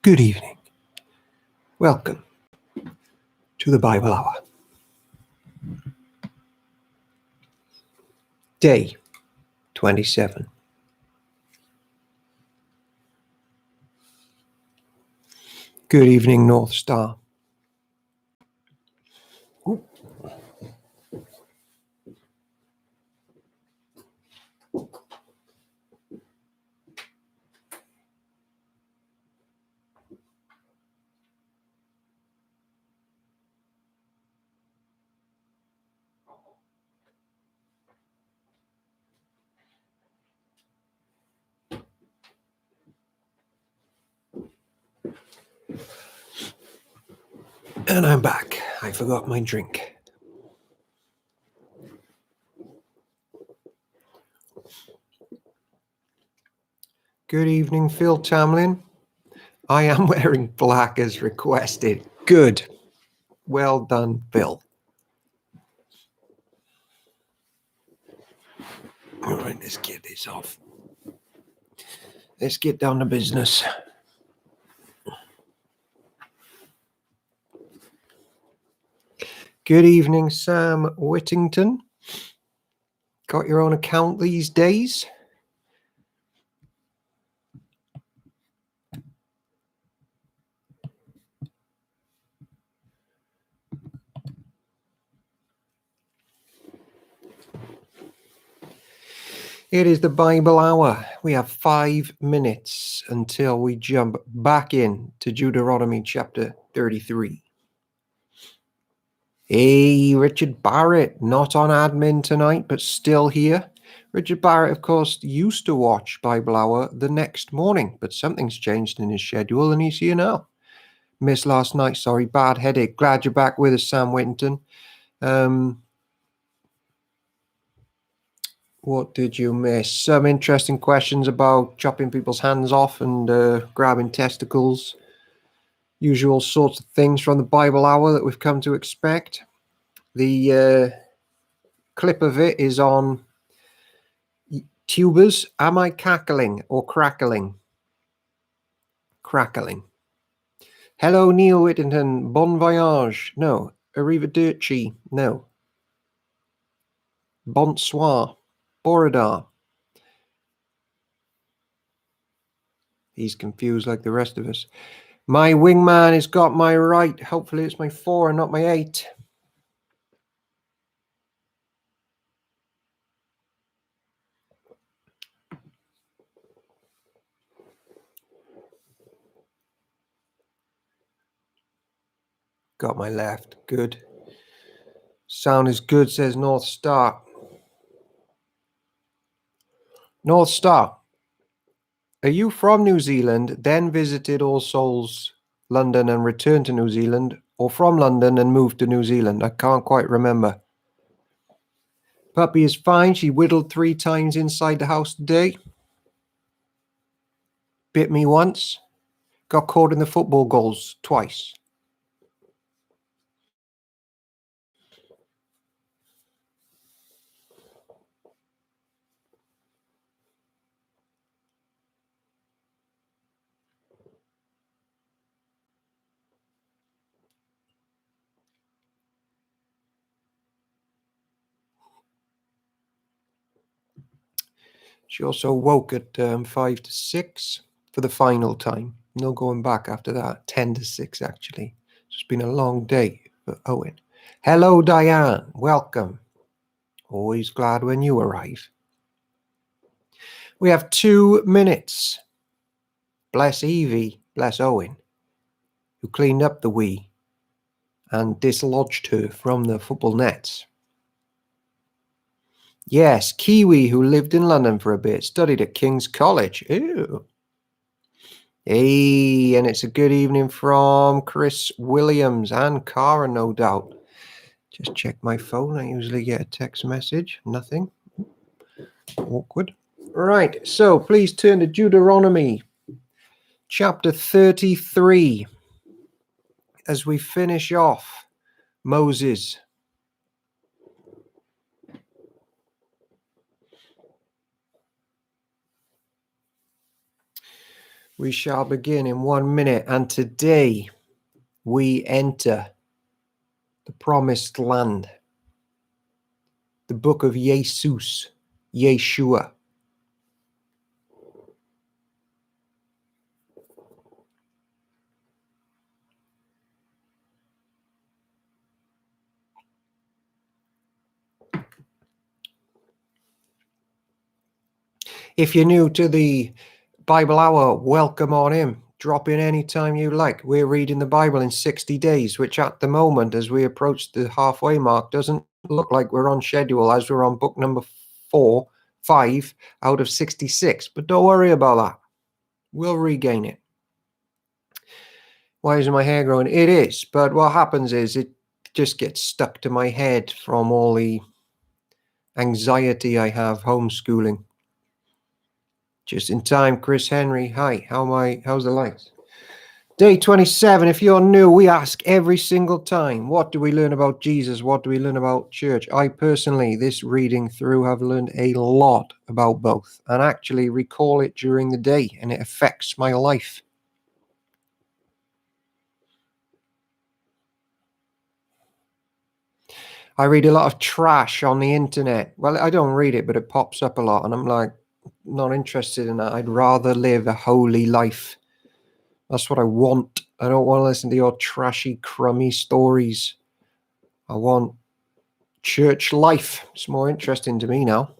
Good evening. Welcome to the Bible Hour. Day 27. Good evening, North Star. Ooh. And I'm back. I forgot my drink. Good evening, Phil Tamlin. I am wearing black as requested. Good. Well done, Phil. All right, let's get this off. Let's get down to business. Good evening, Sam Whittington. Got your own account these days? It is the Bible Hour. We have 5 minutes until we jump back in to Deuteronomy chapter 33. Hey, Richard Barrett, not on admin tonight, but still here. Richard Barrett, of course, used to watch Bible Hour the next morning, but something's changed in his schedule and he's here now. Missed last night, sorry, bad headache. Glad you're back with us, Sam Whittington. What did you miss? Some interesting questions about chopping people's hands off and grabbing testicles. Usual sorts of things from the Bible Hour that we've come to expect. The clip of it is on Tubers. Am I cackling or crackling? Crackling. Hello, Neil Whittington. Bon voyage. No. Arrivederci. No. Bonsoir. Borodar. He's confused like the rest of us. My wingman has got my right. Hopefully it's my 4 and not my 8. Got my left. Good. Sound is good, says North Star. North Star, are you from New Zealand, then visited All Souls London and returned to New Zealand, or from London and moved to New Zealand? I can't quite remember. Puppy is fine. She whittled 3 times inside the house today. Bit me once. Got caught in the football goals twice. She also woke at 5 to 6 for the final time. No going back after that. 10 to 6, actually. It's been a long day for Owen. Hello, Diane. Welcome. Always glad when you arrive. We have 2 minutes. Bless Evie, bless Owen, who cleaned up the wee and dislodged her from the football nets. Yes, Kiwi, who lived in London for a bit, studied at King's College. Ew. Hey, and it's a good evening from Chris Williams and Cara, no doubt. Just check my phone. I usually get a text message. Nothing. Awkward. Right, so please turn to Deuteronomy chapter 33 as we finish off Moses. We shall begin in 1 minute, and today we enter the promised land, the book of Jesus, Yeshua. If you're new to the Bible Hour, welcome on in. Drop in anytime you like. We're reading the Bible in 60 days, which at the moment, as we approach the halfway mark, doesn't look like we're on schedule, as we're on book number 5 out of 66. But don't worry about that. We'll regain it. Why isn't my hair growing? It is, but what happens is it just gets stuck to my head from all the anxiety I have homeschooling. Just in time, Chris Henry. Hi, how's the lights? Day 27. If you're new, we ask every single time, what do we learn about Jesus? What do we learn about church? I personally, this reading through, have learned a lot about both and actually recall it during the day, and it affects my life. I read a lot of trash on the internet. Well, I don't read it, but it pops up a lot, and I'm like, not interested in that. I'd rather live a holy life. That's what I want. I don't want to listen to your trashy, crummy stories. I want church life. It's more interesting to me now.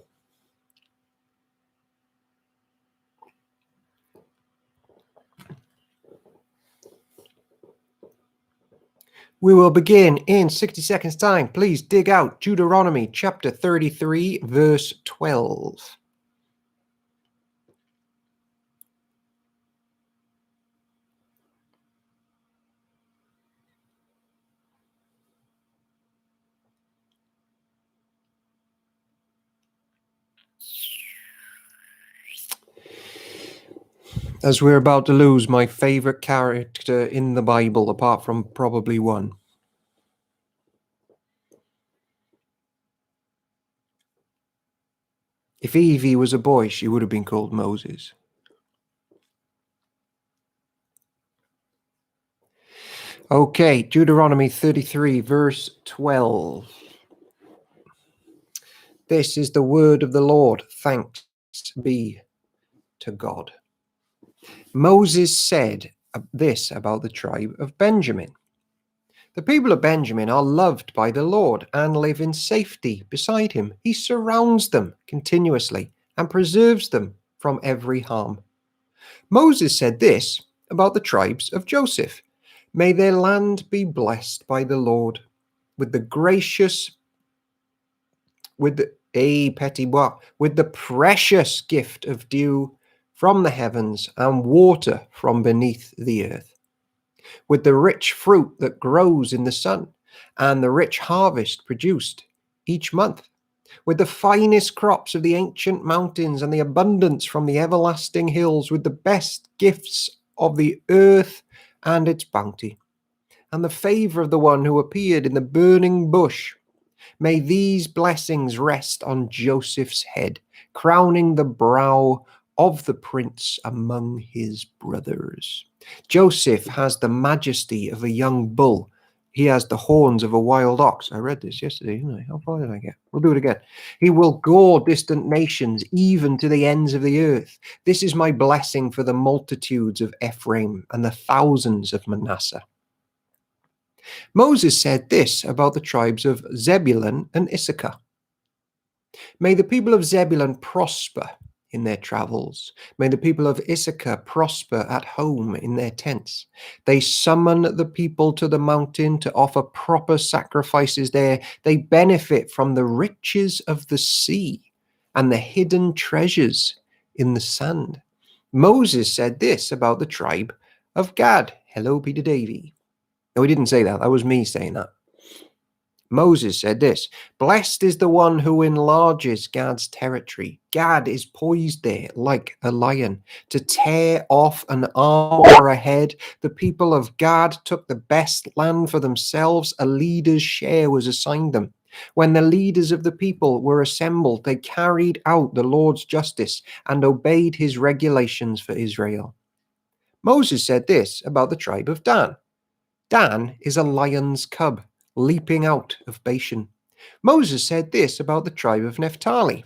We will begin in 60 seconds time. Please dig out Deuteronomy chapter 33, verse 12. As we're about to lose my favorite character in the Bible, apart from probably one. If Evie was a boy, she would have been called Moses. Okay, Deuteronomy 33, verse 12. This is the word of the Lord. Thanks be to God. Moses said this about the tribe of Benjamin. The people of Benjamin are loved by the Lord and live in safety beside him. He surrounds them continuously and preserves them from every harm. Moses said this about the tribes of Joseph. May their land be blessed by the Lord with the gracious, with the precious gift of dew from the heavens and water from beneath the earth, with the rich fruit that grows in the sun and the rich harvest produced each month, with the finest crops of the ancient mountains and the abundance from the everlasting hills, with the best gifts of the earth and its bounty, and the favor of the one who appeared in the burning bush. May these blessings rest on Joseph's head, crowning the brow of the prince among his brothers. Joseph has the majesty of a young bull. He has the horns of a wild ox. I read this yesterday, didn't I? How far did I get? We'll do it again. He will gore distant nations, even to the ends of the earth. This is my blessing for the multitudes of Ephraim and the thousands of Manasseh. Moses said this about the tribes of Zebulun and Issachar. May the people of Zebulun prosper in their travels. May the people of Issachar prosper at home in their tents. They summon the people to the mountain to offer proper sacrifices there. They benefit from the riches of the sea and the hidden treasures in the sand. Moses said this about the tribe of Gad. Hello, Peter Davey. No, he didn't say that. That was me saying that. Moses said this, blessed is the one who enlarges Gad's territory. Gad is poised there like a lion to tear off an arm or a head. The people of Gad took the best land for themselves. A leader's share was assigned them. When the leaders of the people were assembled, they carried out the Lord's justice and obeyed his regulations for Israel. Moses said this about the tribe of Dan. Dan is a lion's cub leaping out of Bashan. Moses said this about the tribe of Naphtali.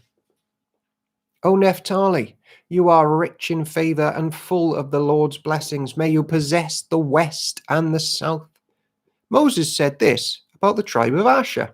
O Naphtali, you are rich in favor and full of the Lord's blessings. May you possess the west and the south. Moses said this about the tribe of Asher.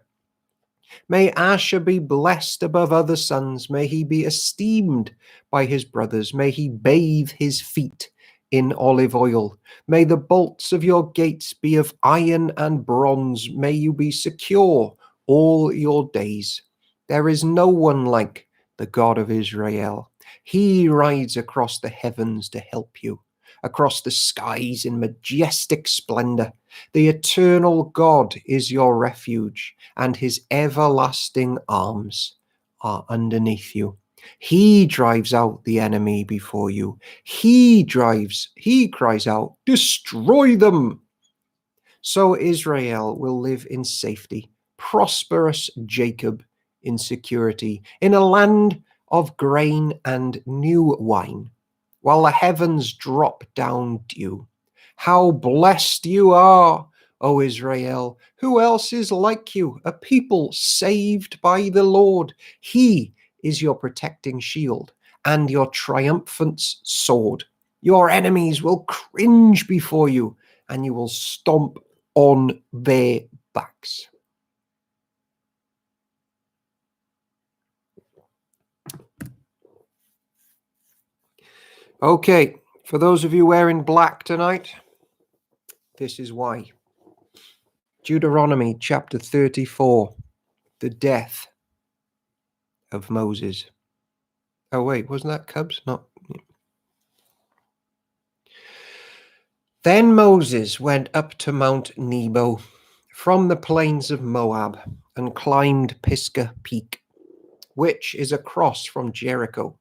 May Asher be blessed above other sons. May he be esteemed by his brothers. May he bathe his feet in olive oil. May the bolts of your gates be of iron and bronze. May you be secure all your days. There is no one like the God of Israel. He rides across the heavens to help you, across the skies in majestic splendor. The eternal God is your refuge, and his everlasting arms are underneath you. He drives out the enemy before you. He cries out, destroy them. So Israel will live in safety, prosperous Jacob in security, in a land of grain and new wine, while the heavens drop down dew. How blessed you are, O Israel! Who else is like you, a people saved by the Lord? He is your protecting shield and your triumphant sword. Your enemies will cringe before you, and you will stomp on their backs. Okay, for those of you wearing black tonight, this is why. Deuteronomy chapter 34, the death of Moses. Oh wait, wasn't that Cubs? No. Then Moses went up to Mount Nebo from the plains of Moab and climbed Pisgah Peak, which is across from Jericho.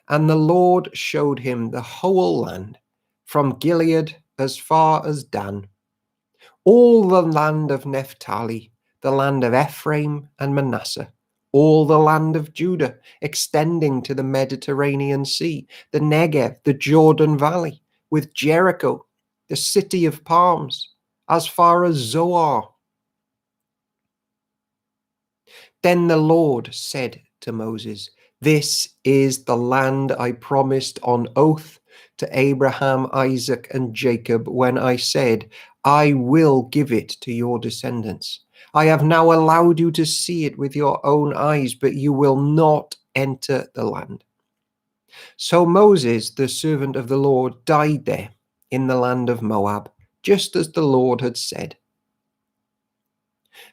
And the Lord showed him the whole land, from Gilead as far as Dan, all the land of Naphtali, the land of Ephraim and Manasseh, all the land of Judah, extending to the Mediterranean Sea, the Negev, the Jordan Valley, with Jericho, the city of palms, as far as Zoar. Then the Lord said to Moses, this is the land I promised on oath to Abraham, Isaac, and Jacob when I said, I will give it to your descendants. I have now allowed you to see it with your own eyes, but you will not enter the land. So Moses, the servant of the Lord, died there in the land of Moab, just as the Lord had said.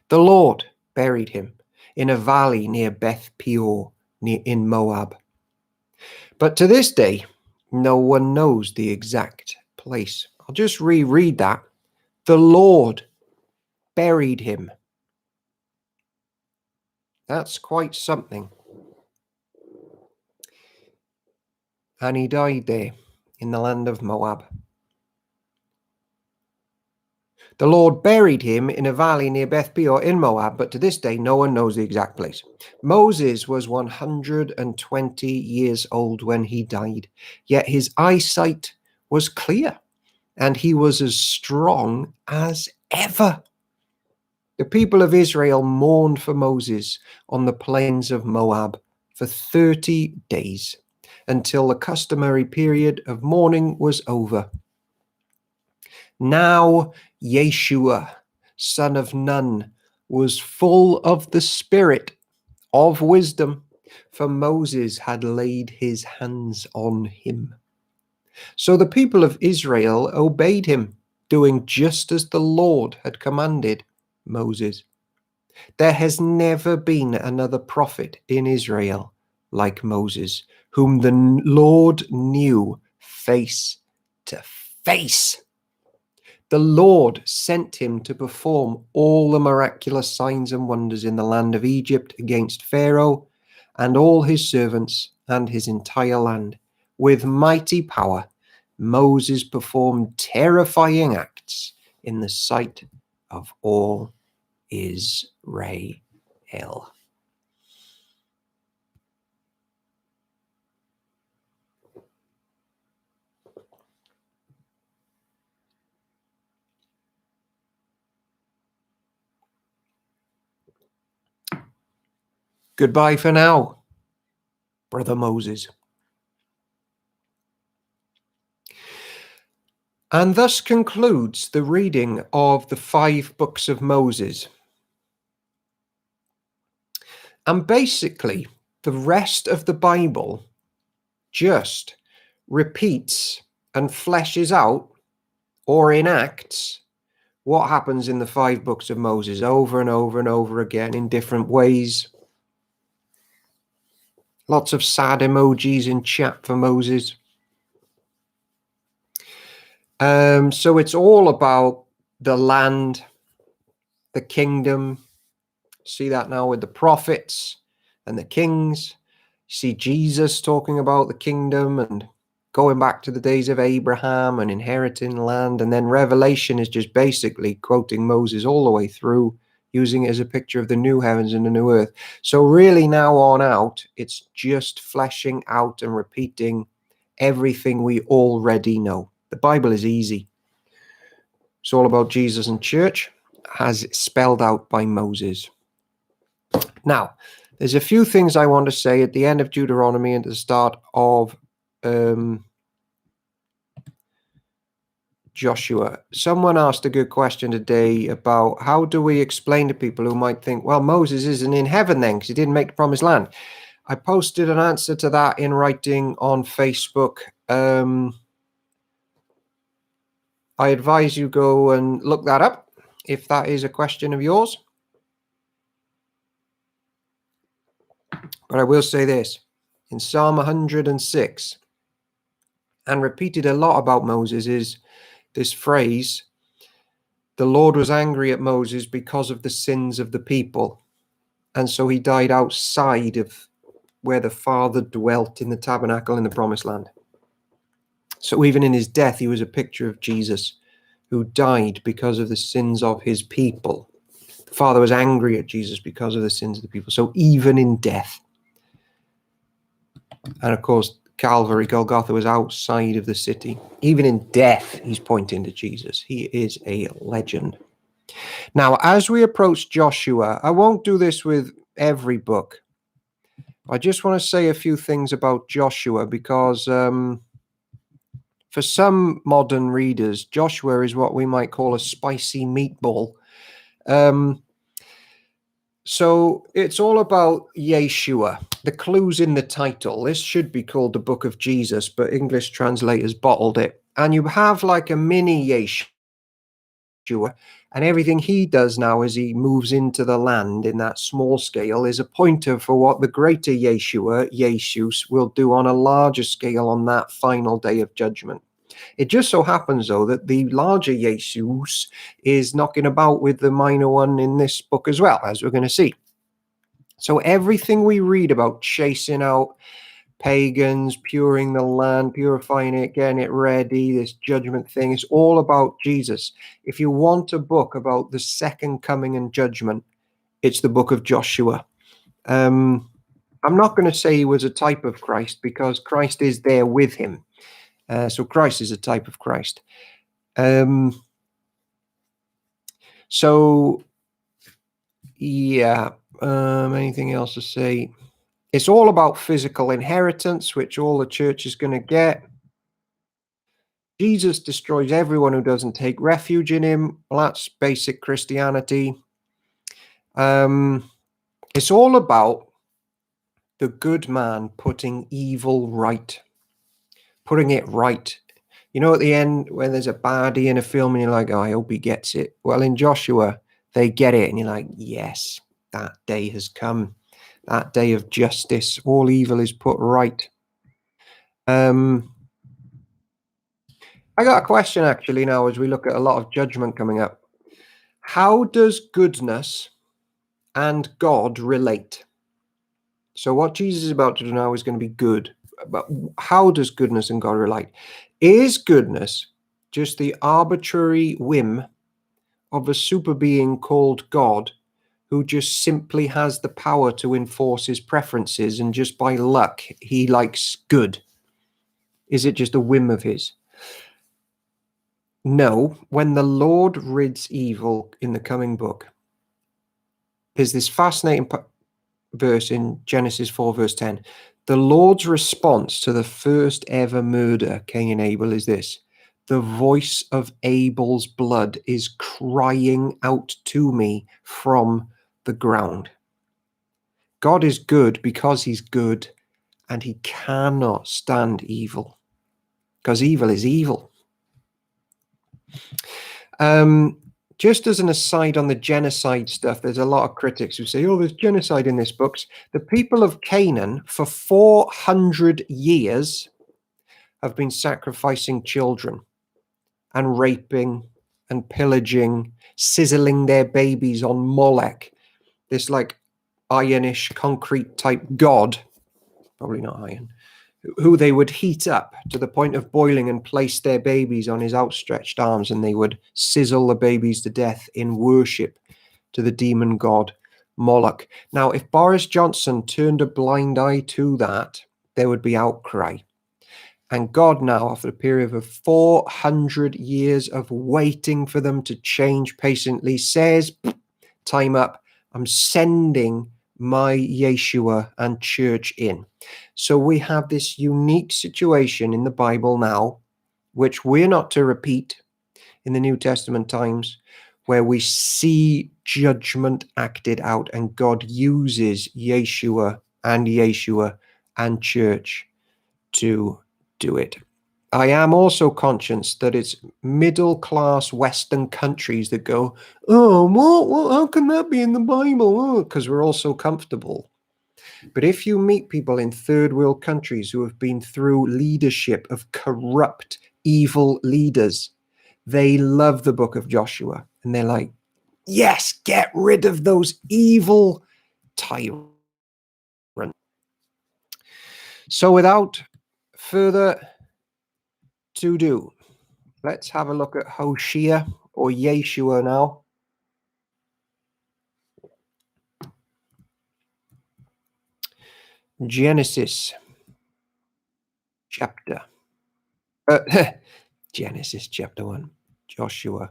The Lord buried him in a valley near Beth Peor in Moab. But to this day, no one knows the exact place. I'll just reread that. The Lord buried him. That's quite something. And he died there in the land of Moab. The Lord buried him in a valley near Beth Peor in Moab, but to this day no one knows the exact place. Moses was 120 years old when he died, yet his eyesight was clear, and he was as strong as ever. The people of Israel mourned for Moses on the plains of Moab for 30 days, until the customary period of mourning was over. Now Yeshua, son of Nun, was full of the spirit of wisdom, for Moses had laid his hands on him. So the people of Israel obeyed him, doing just as the Lord had commanded Moses. There has never been another prophet in Israel like Moses, whom the Lord knew face to face. The Lord sent him to perform all the miraculous signs and wonders in the land of Egypt against Pharaoh and all his servants and his entire land. With mighty power, Moses performed terrifying acts in the sight of all Israel. Goodbye for now, Brother Moses. And thus concludes the reading of the 5 books of Moses. And basically, the rest of the Bible just repeats and fleshes out or enacts what happens in the 5 books of Moses over and over and over again in different ways. Lots of sad emojis in chat for Moses. So it's all about the land, the kingdom. See that now with the prophets and the kings. See Jesus talking about the kingdom and going back to the days of Abraham and inheriting land. And then Revelation is just basically quoting Moses all the way through, using it as a picture of the new heavens and the new earth. So really now on out, it's just fleshing out and repeating everything we already know. The Bible is easy. It's all about Jesus and church, as spelled out by Moses. Now, there's a few things I want to say at the end of Deuteronomy and at the start of Joshua. Someone asked a good question today about how do we explain to people who might think, well, Moses isn't in heaven then because he didn't make the promised land. I posted an answer to that in writing on Facebook. I advise you go and look that up if that is a question of yours. But I will say this, in Psalm 106, and repeated a lot about Moses, is this phrase, the Lord was angry at Moses because of the sins of the people. And so he died outside of where the Father dwelt in the tabernacle in the promised land. So even in his death, he was a picture of Jesus who died because of the sins of his people. The Father was angry at Jesus because of the sins of the people. So even in death. And of course, Calvary, Golgotha, was outside of the city. Even in death, he's pointing to Jesus. He is a legend. Now, as we approach Joshua, I won't do this with every book. I just want to say a few things about Joshua because for some modern readers, Joshua is what we might call a spicy meatball. So it's all about Yeshua. The clue's in the title. This should be called the Book of Jesus, but English translators bottled it. And you have like a mini Yeshua, and everything he does now as he moves into the land in that small scale is a pointer for what the greater Yeshua, Jesus, will do on a larger scale on that final day of judgment. It just so happens, though, that the larger Jesus is knocking about with the minor one in this book as well, as we're going to see. So everything we read about chasing out pagans, puring the land, purifying it, getting it ready, this judgment thing, is all about Jesus. If you want a book about the second coming and judgment, it's the book of Joshua. I'm not going to say he was a type of Christ because Christ is there with him. So Christ is a type of Christ. So, yeah, anything else to say? It's all about physical inheritance, which all the church is going to get. Jesus destroys everyone who doesn't take refuge in him. Well, that's basic Christianity. It's all about the good man putting evil right, putting it right. You know, at the end, when there's a baddie in a film and you're like, oh, I hope he gets it. Well, in Joshua, they get it. And you're like, yes, that day has come. That day of justice. All evil is put right. I got a question actually now as we look at a lot of judgment coming up. How does goodness and God relate? So what Jesus is about to do now is going to be good. But how does goodness and God relate? Is goodness just the arbitrary whim of a super being called God who just simply has the power to enforce his preferences and just by luck he likes good? Is it just a whim of his? No, when the Lord rids evil in the coming book, there's this fascinating verse in Genesis 4, verse 10. The Lord's response to the first ever murder, Cain and Abel, is this: the voice of Abel's blood is crying out to me from the ground. God is good because he's good, and he cannot stand evil, because evil is evil. Just as an aside on the genocide stuff, there's a lot of critics who say, oh, there's genocide in this books. The people of Canaan for 400 years have been sacrificing children and raping and pillaging, sizzling their babies on Molech, this like ironish concrete type god, probably not iron, who they would heat up to the point of boiling and place their babies on his outstretched arms, and they would sizzle the babies to death in worship to the demon god Moloch. Now, if Boris Johnson turned a blind eye to that, there would be outcry. And God now, after a period of 400 years of waiting for them to change patiently, says, time up, I'm sending my Yeshua and church in. So we have this unique situation in the Bible now, which we're not to repeat in the New Testament times, where we see judgment acted out and God uses Yeshua and church to do it. I am also conscious that it's middle-class Western countries that go, oh, what, how can that be in the Bible? Because we're all so comfortable. But if you meet people in third world countries who have been through leadership of corrupt, evil leaders, they love the book of Joshua. And they're like, yes, get rid of those evil tyrants. So without further to do, let's have a look at Hosea or Yeshua now. Genesis chapter. Genesis chapter 1. Joshua.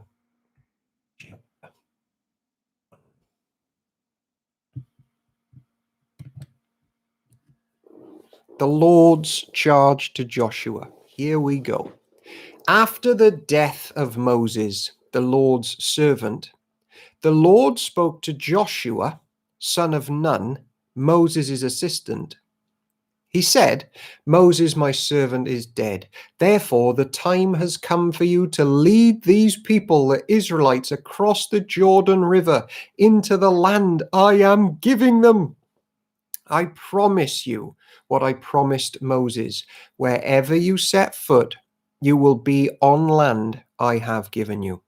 The Lord's charge to Joshua. Here we go. After the death of Moses, the Lord's servant, the Lord spoke to Joshua, son of Nun, Moses' assistant. He said, Moses, my servant, is dead. Therefore, the time has come for you to lead these people, the Israelites, across the Jordan River into the land I am giving them. I promise you what I promised Moses. Wherever you set foot, you will be on land I have given you.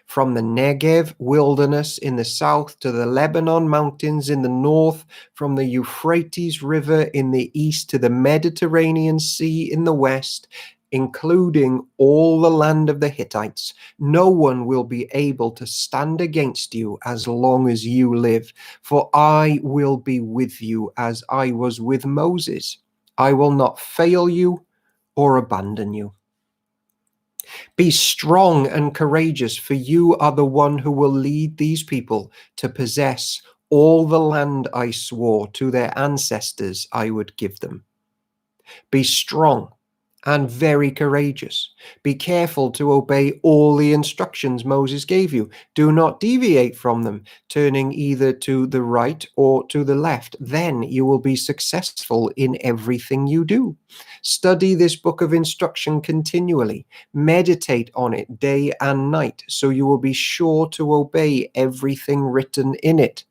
From the Negev wilderness in the south to the Lebanon mountains in the north, from the Euphrates River in the east to the Mediterranean Sea in the west, including all the land of the Hittites, no one will be able to stand against you as long as you live. For I will be with you as I was with Moses. I will not fail you or abandon you. Be strong and courageous, for you are the one who will lead these people to possess all the land I swore to their ancestors I would give them. Be strong and very courageous. Be careful to obey all the instructions Moses gave you. Do not deviate from them, turning either to the right or to the left. Then you will be successful in everything you do. Study this book of instruction continually. Meditate on it day and night, so you will be sure to obey everything written in it.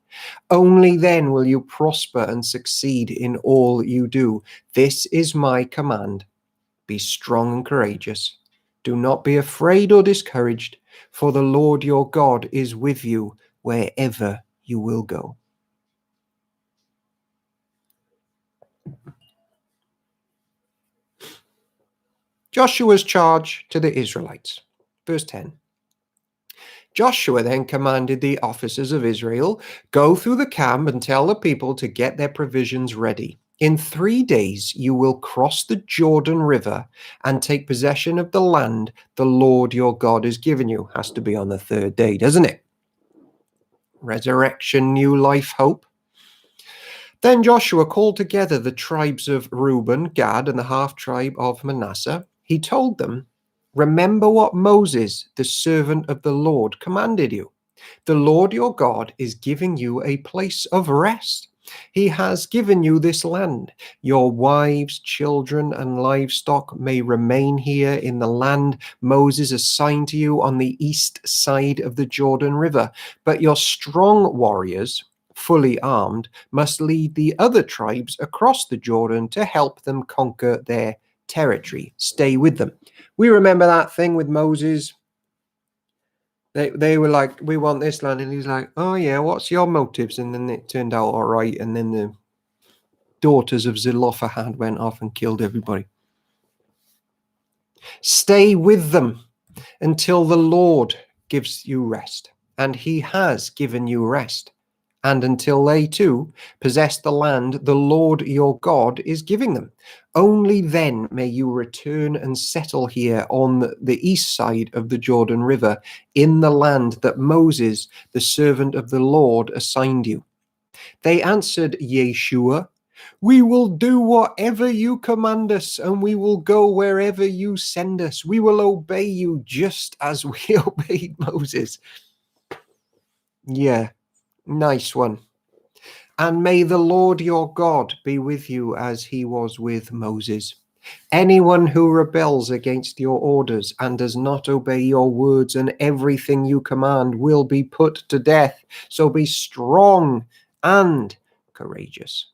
Only then will you prosper and succeed in all you do. This is my command. Be strong and courageous. Do not be afraid or discouraged, for the Lord your God is with you wherever you will go. Joshua's charge to the Israelites. Verse 10. Joshua then commanded the officers of Israel, go through the camp and tell the people to get their provisions ready. In 3 days you will cross the Jordan River and take possession of the land the Lord your God has given you. Has to be on the 3rd day, doesn't it? Resurrection, new life, hope. Then Joshua called together the tribes of Reuben, Gad, and the half-tribe of Manasseh. He told them, "Remember what Moses, the servant of the Lord, commanded you. The Lord your God is giving you a place of rest. He has given you this land. Your wives, children, and livestock may remain here in the land Moses assigned to you on the east side of the Jordan River. But your strong warriors, fully armed, must lead the other tribes across the Jordan to help them conquer their territory. Stay with them." We remember that thing with Moses. They were like, "We want this land," and he's like, "Oh yeah, what's your motives?" And then it turned out all right, and then the daughters of Zelophehad went off and killed everybody. Stay with them until the Lord gives you rest, and he has given you rest, and until they too possess the land the Lord your God is giving them. Only then may you return and settle here on the east side of the Jordan River, in the land that Moses, the servant of the Lord, assigned you. They answered Yeshua, "We will do whatever you command us, and we will go wherever you send us. We will obey you just as we obeyed Moses." Yeah, nice one. "And may the Lord your God be with you as he was with Moses. Anyone who rebels against your orders and does not obey your words and everything you command will be put to death. So be strong and courageous."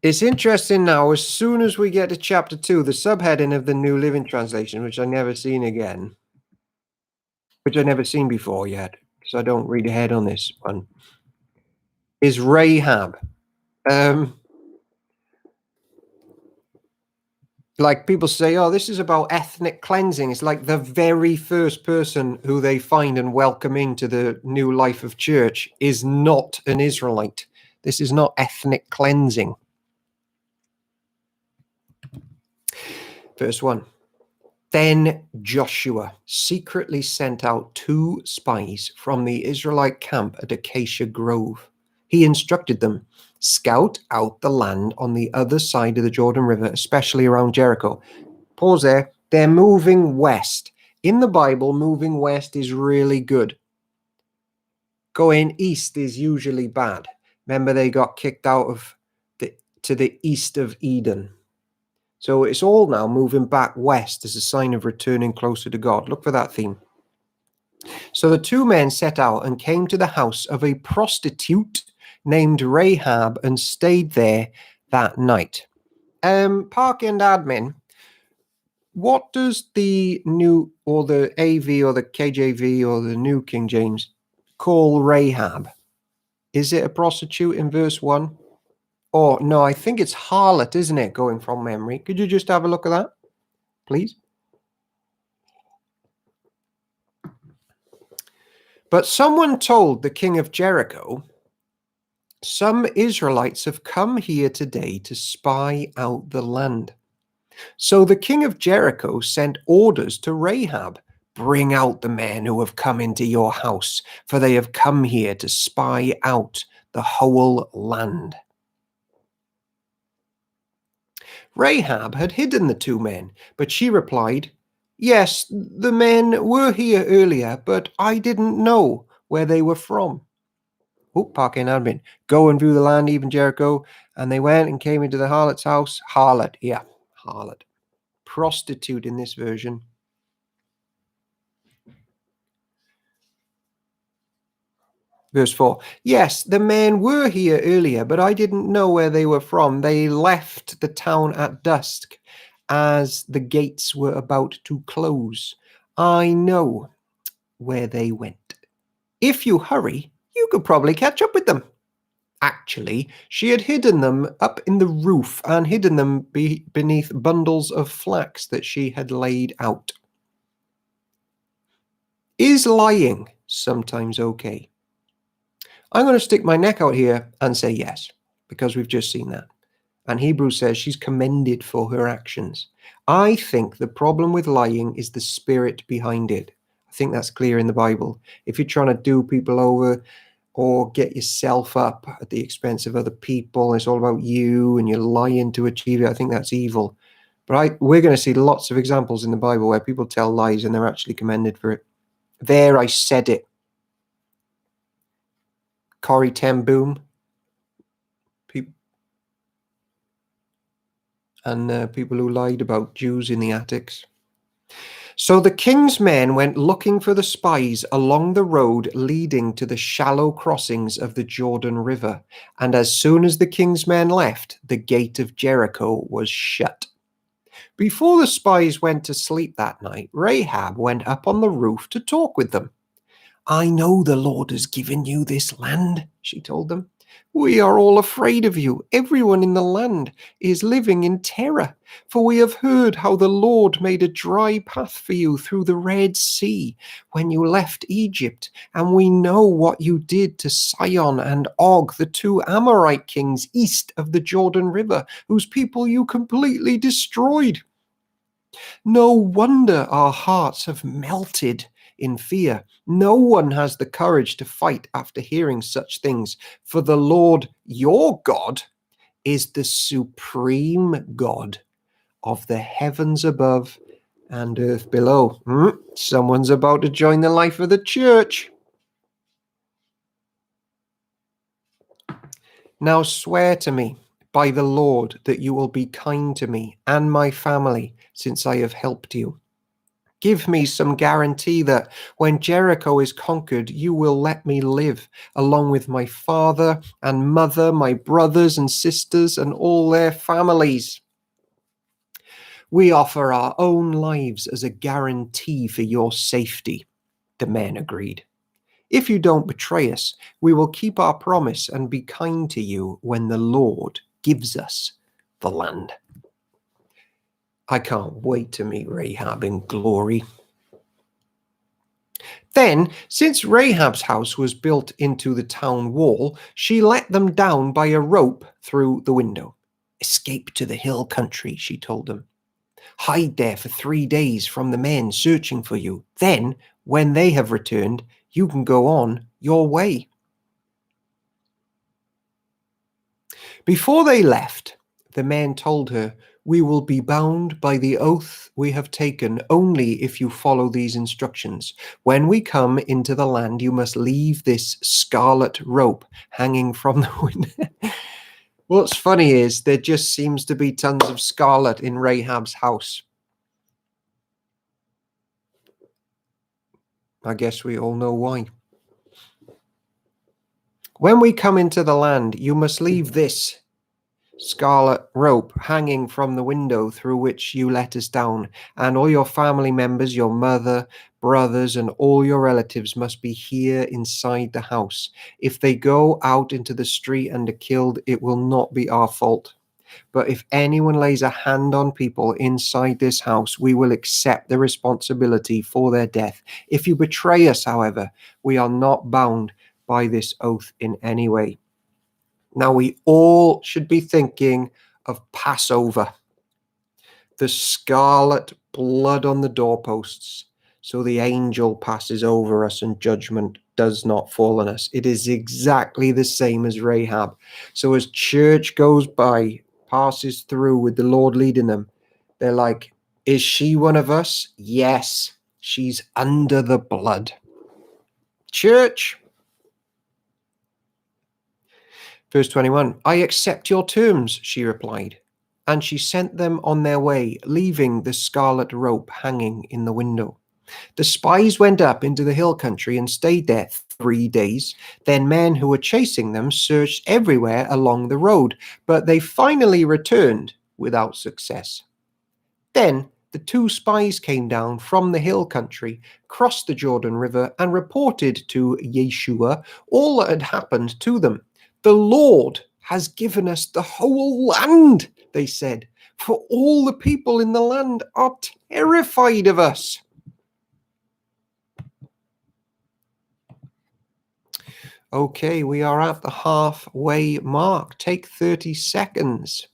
It's interesting now, as soon as we get to chapter 2, the subheading of the New Living Translation, which I never seen again, which I've never seen before yet, so I don't read ahead on this one, is Rahab. Like people say, "Oh, this is about ethnic cleansing." It's like the very first person who they find and welcome into the new life of church is not an Israelite. This is not ethnic cleansing. Verse 1. Then Joshua secretly sent out 2 spies from the Israelite camp at Acacia Grove. He instructed them, "Scout out the land on the other side of the Jordan River, especially around Jericho." Pause there. They're moving west. In the Bible, moving west is really good. Going east is usually bad. Remember, they got kicked out of to the east of Eden. So it's all now moving back west as a sign of returning closer to God. Look for that theme. So the 2 men set out and came to the house of a prostitute named Rahab and stayed there that night. Park and admin, what does the new or the AV or the KJV or the New King James call Rahab? Is it a prostitute in verse 1? Or no, I think it's harlot, isn't it? Going from memory. Could you just have a look at that, please? But someone told the king of Jericho, "Some Israelites have come here today to spy out the land." So the king of Jericho sent orders to Rahab, "Bring out the men who have come into your house, for they have come here to spy out the whole land." Rahab had hidden the 2 men, but she replied, "Yes, the men were here earlier, but I didn't know where they were from." Park in admin. Go and view the land, even Jericho. And they went and came into the harlot's house. Harlot, yeah, harlot. Prostitute in this version. Verse 4. Yes, the men were here earlier, but I didn't know where they were from. They left the town at dusk as the gates were about to close. I know where they went. If you hurry, you could probably catch up with them. Actually, she had hidden them up in the roof and hidden them beneath bundles of flax that she had laid out. Is lying sometimes okay? I'm going to stick my neck out here and say yes, because we've just seen that. And Hebrews says she's commended for her actions. I think the problem with lying is the spirit behind it. I think that's clear in the Bible. If you're trying to do people over or get yourself up at the expense of other people, it's all about you and you're lying to achieve it, I think that's evil. But we're going to see lots of examples in the Bible where people tell lies and they're actually commended for it. There, I said it. Corrie ten Boom. And people who lied about Jews in the attics. So the king's men went looking for the spies along the road leading to the shallow crossings of the Jordan River. And as soon as the king's men left, the gate of Jericho was shut. Before the spies went to sleep that night, Rahab went up on the roof to talk with them. I know the Lord has given you this land, she told them. We are all afraid of you. Everyone in the land is living in terror, for we have heard how the Lord made a dry path for you through the Red Sea when you left Egypt, and we know what you did to Sihon and Og, the two Amorite kings east of the Jordan River, whose people you completely destroyed. No wonder our hearts have melted in fear. No one has the courage to fight after hearing such things, for the Lord your God is the supreme God of the heavens above and earth below. Someone's about to join the life of the church. Now swear to me by the Lord that you will be kind to me and my family, since I have helped you. Give me some guarantee that when Jericho is conquered, you will let me live, along with my father and mother, my brothers and sisters, and all their families. We offer our own lives as a guarantee for your safety, the men agreed. If you don't betray us, we will keep our promise and be kind to you when the Lord gives us the land. I can't wait to meet Rahab in glory. Then, since Rahab's house was built into the town wall, she let them down by a rope through the window. Escape to the hill country, she told them. Hide there for 3 days from the men searching for you. Then, when they have returned, you can go on your way. Before they left, the men told her, we will be bound by the oath we have taken only if you follow these instructions. When we come into the land, you must leave this scarlet rope hanging from the window. What's funny is there just seems to be tons of scarlet in Rahab's house. I guess we all know why. When we come into the land, you must leave this scarlet rope hanging from the window through which you let us down, and all your family members, your mother, brothers, and all your relatives must be here inside the house. If they go out into the street and are killed, it will not be our fault. But if anyone lays a hand on people inside this house, we will accept the responsibility for their death. If you betray us, however, we are not bound by this oath in any way. Now, we all should be thinking of Passover, the scarlet blood on the doorposts, so the angel passes over us and judgment does not fall on us. It is exactly the same as Rahab. So as church goes by, passes through with the Lord leading them, they're like, is she one of us? Yes, she's under the blood. Church. Verse 21, I accept your terms, she replied. And she sent them on their way, leaving the scarlet rope hanging in the window. The spies went up into the hill country and stayed there 3 days. Then men who were chasing them searched everywhere along the road, but they finally returned without success. Then the 2 spies came down from the hill country, crossed the Jordan River, and reported to Yeshua all that had happened to them. The Lord has given us the whole land, they said, for all the people in the land are terrified of us. Okay, we are at the halfway mark. Take 30 seconds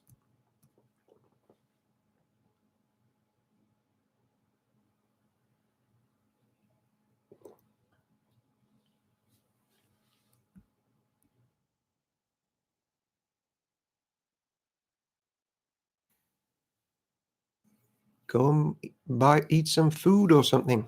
Go and eat some food or something.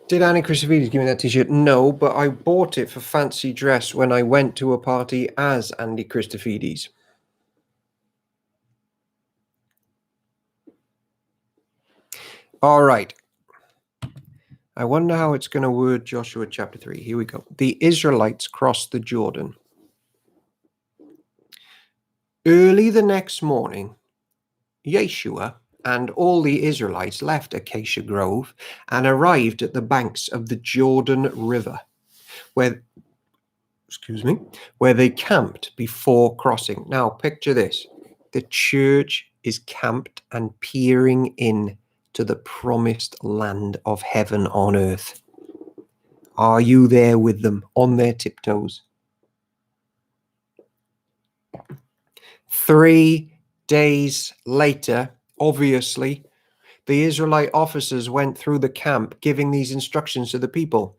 Did Annie Christofides give me that t-shirt? No, but I bought it for fancy dress when I went to a party as Andy Christofides. All right. I wonder how it's going to word Joshua chapter 3. Here we go. The Israelites crossed the Jordan. Early the next morning, Yeshua and all the Israelites left Acacia Grove and arrived at the banks of the Jordan River, where they camped before crossing. Now, picture this. The church is camped and peering in to the promised land of heaven on earth. Are you there with them on their tiptoes? 3 days later, obviously, the Israelite officers went through the camp giving these instructions to the people.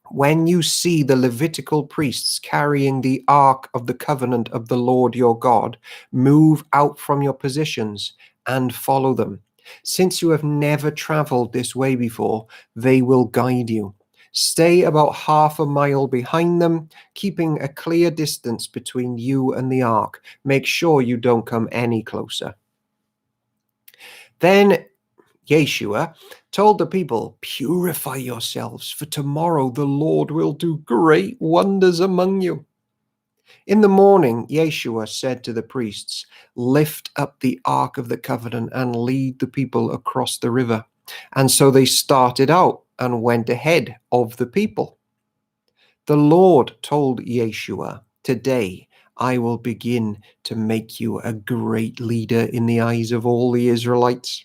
When you see the Levitical priests carrying the ark of the covenant of the Lord your God, move out from your positions and follow them. Since you have never traveled this way before, they will guide you. Stay about half a mile behind them, keeping a clear distance between you and the ark. Make sure you don't come any closer. Then Yeshua told the people, purify yourselves, for tomorrow the Lord will do great wonders among you. In the morning, Yeshua said to the priests, lift up the ark of the covenant and lead the people across the river. And so they started out and went ahead of the people. The Lord told Yeshua, today I will begin to make you a great leader in the eyes of all the Israelites.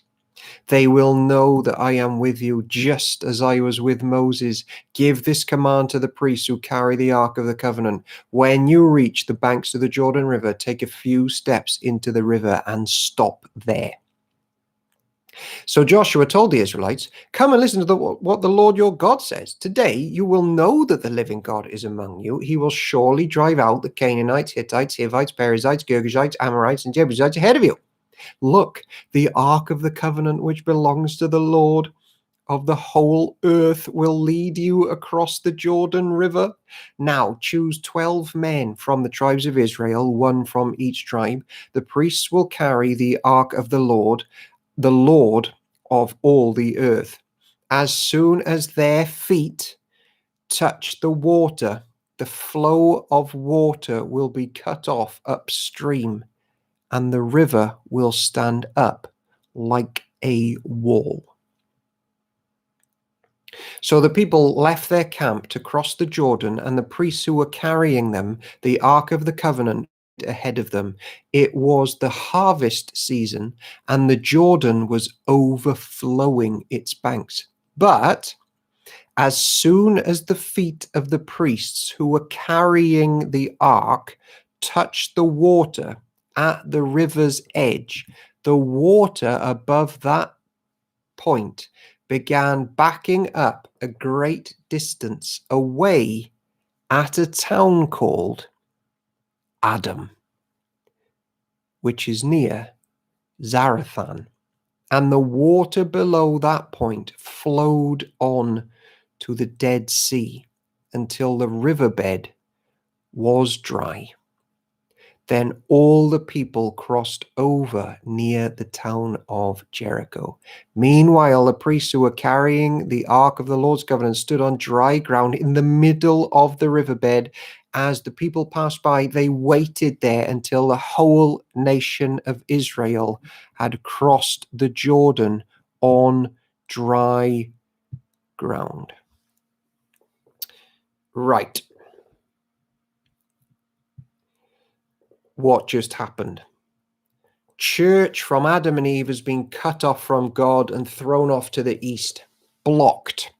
They will know that I am with you, just as I was with Moses. Give this command to the priests who carry the Ark of the Covenant. When you reach the banks of the Jordan River, take a few steps into the river and stop there. So Joshua told the Israelites, come and listen to what the Lord your God says. Today you will know that the living God is among you. He will surely drive out the Canaanites, Hittites, Hivites, Perizzites, Girgashites, Amorites, and Jebusites ahead of you. Look, the ark of the covenant which belongs to the Lord of the whole earth will lead you across the Jordan River. Now choose 12 men from the tribes of Israel, one from each tribe. The priests will carry the ark of the Lord of all the earth. As soon as their feet touch the water, the flow of water will be cut off upstream, and the river will stand up like a wall. So the people left their camp to cross the Jordan, and the priests who were carrying them, the Ark of the Covenant, ahead of them. It was the harvest season, and the Jordan was overflowing its banks. But as soon as the feet of the priests who were carrying the ark touched the water at the river's edge, the water above that point began backing up a great distance away at a town called Adam, which is near Zarethan. And the water below that point flowed on to the Dead Sea until the riverbed was dry. Then all the people crossed over near the town of Jericho. Meanwhile, the priests who were carrying the Ark of the Lord's Covenant stood on dry ground in the middle of the riverbed. As the people passed by, they waited there until the whole nation of Israel had crossed the Jordan on dry ground. Right. What just happened? Church from Adam and Eve has been cut off from God and thrown off to the east, blocked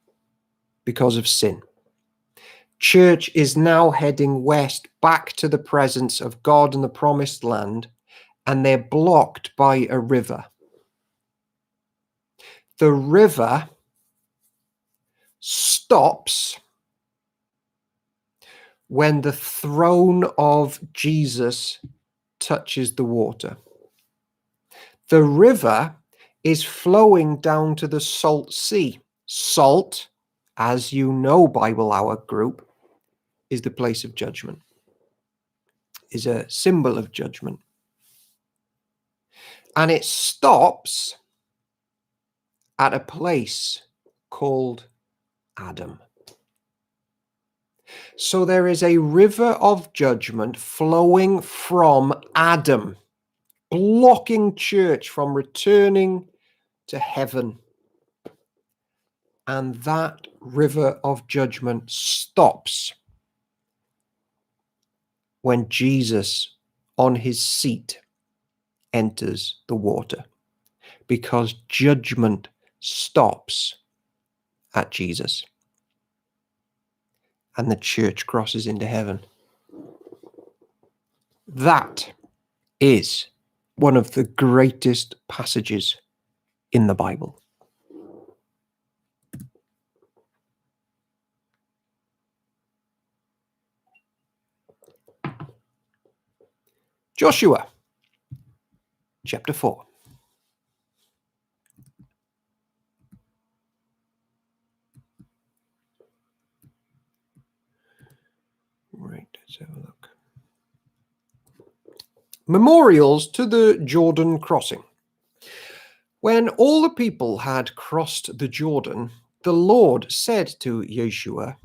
because of sin. Church is now heading west back to the presence of God and the promised land, and they're blocked by a river. The river stops when the throne of Jesus touches the water. The river is flowing down to the Salt Sea. Salt, as you know, Bible Hour group, is the place of judgment, is a symbol of judgment. And it stops at a place called Adam. So there is a river of judgment flowing from Adam, blocking church from returning to heaven. And that river of judgment stops when Jesus on his seat enters the water, because judgment stops at Jesus and the church crosses into heaven. That is one of the greatest passages in the Bible. Joshua, chapter 4. Right, let's have a look. Memorials to the Jordan crossing. When all the people had crossed the Jordan, the Lord said to Yeshua,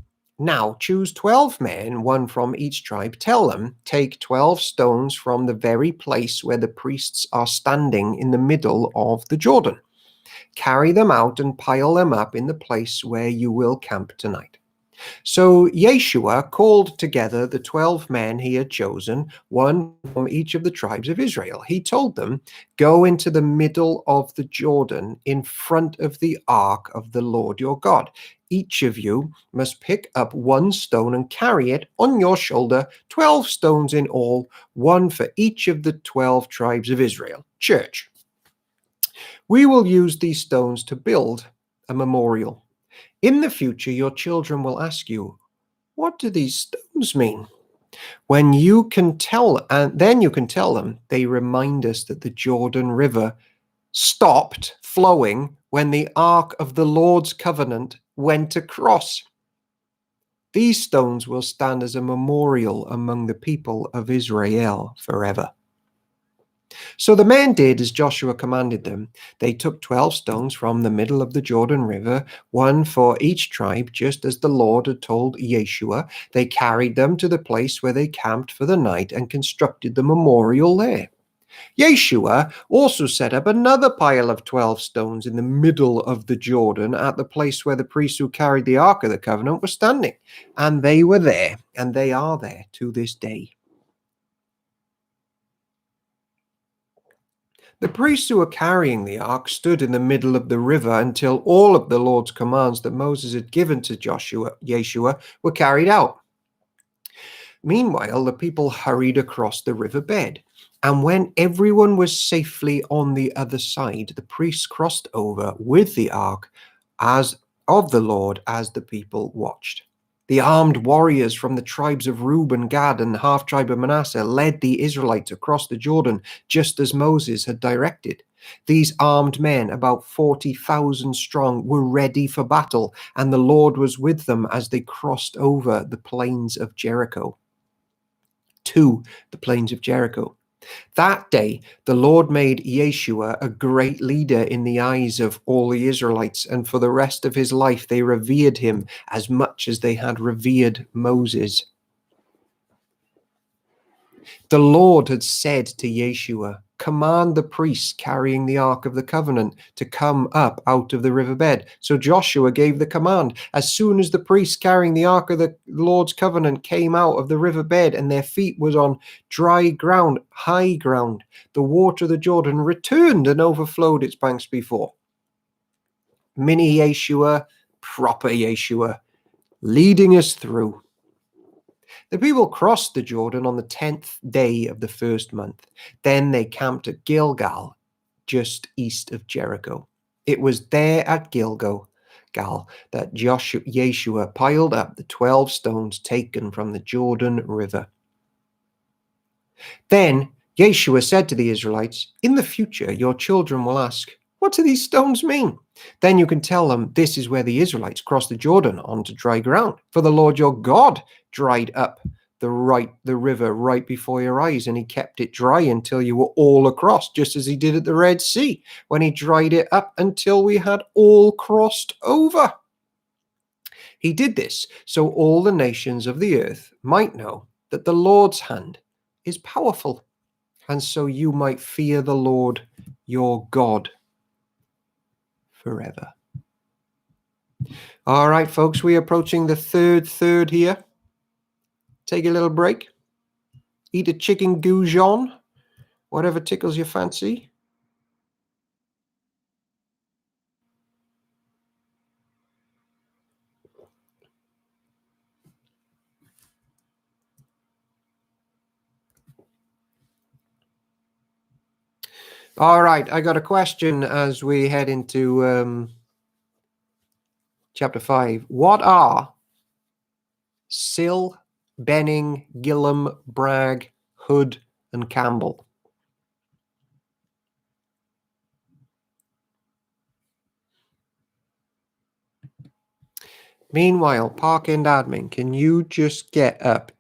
"Now choose 12 men, one from each tribe. Tell them, take 12 stones from the very place where the priests are standing in the middle of the Jordan. Carry them out and pile them up in the place where you will camp tonight." So Yeshua called together the 12 men he had chosen, one from each of the tribes of Israel. He told them, "Go into the middle of the Jordan in front of the ark of the Lord your God. Each of you must pick up one stone and carry it on your shoulder, 12 stones in all, one for each of the 12 tribes of Israel." Church, we will use these stones to build a memorial. In the future, your children will ask you, "What do these stones mean?" Then you can tell them they remind us that the Jordan River stopped flowing when the Ark of the Lord's covenant went across. These stones will stand as a memorial among the people of Israel forever. So the men did as Joshua commanded them. They took 12 stones from the middle of the Jordan River, one for each tribe, just as the Lord had told Yeshua. They carried them to the place where they camped for the night and constructed the memorial there. Yeshua also set up another pile of 12 stones in the middle of the Jordan at the place where the priests who carried the Ark of the Covenant were standing. And they were there, and they are there to this day. The priests who were carrying the ark stood in the middle of the river until all of the Lord's commands that Moses had given to Yeshua were carried out. Meanwhile, the people hurried across the riverbed, and when everyone was safely on the other side, the priests crossed over with the ark as of the Lord as the people watched. The armed warriors from the tribes of Reuben, Gad, and the half-tribe of Manasseh led the Israelites across the Jordan, just as Moses had directed. These armed men, about 40,000 strong, were ready for battle, and the Lord was with them as they crossed over the plains of Jericho. To the plains of Jericho. That day, the Lord made Yeshua a great leader in the eyes of all the Israelites, and for the rest of his life, they revered him as much as they had revered Moses. The Lord had said to Yeshua, "Command the priests carrying the Ark of the Covenant to come up out of the riverbed." So Joshua gave the command. As soon as the priests carrying the Ark of the Lord's Covenant came out of the riverbed and their feet was on dry ground, high ground, the water of the Jordan returned and overflowed its banks before. Mini Yeshua, proper Yeshua, leading us through. The people crossed the Jordan on the 10th day of the first month. Then they camped at Gilgal, just east of Jericho. It was there at Gilgal that Yeshua piled up the 12 stones taken from the Jordan River. Then Yeshua said to the Israelites, "In the future, your children will ask, 'What do these stones mean?' Then you can tell them, 'This is where the Israelites crossed the Jordan onto dry ground. For the Lord your God dried up the river right before your eyes, and he kept it dry until you were all across, just as he did at the Red Sea, when he dried it up until we had all crossed over.' He did this so all the nations of the earth might know that the Lord's hand is powerful, and so you might fear the Lord your God forever." All right, folks, we're approaching the third here. Take a little break. Eat a chicken goujon, whatever tickles your fancy. All right, I got a question as we head into chapter 5. What are Sill, Benning, Gillum, Bragg, Hood, and Campbell? Meanwhile, Park and Admin, can you just get up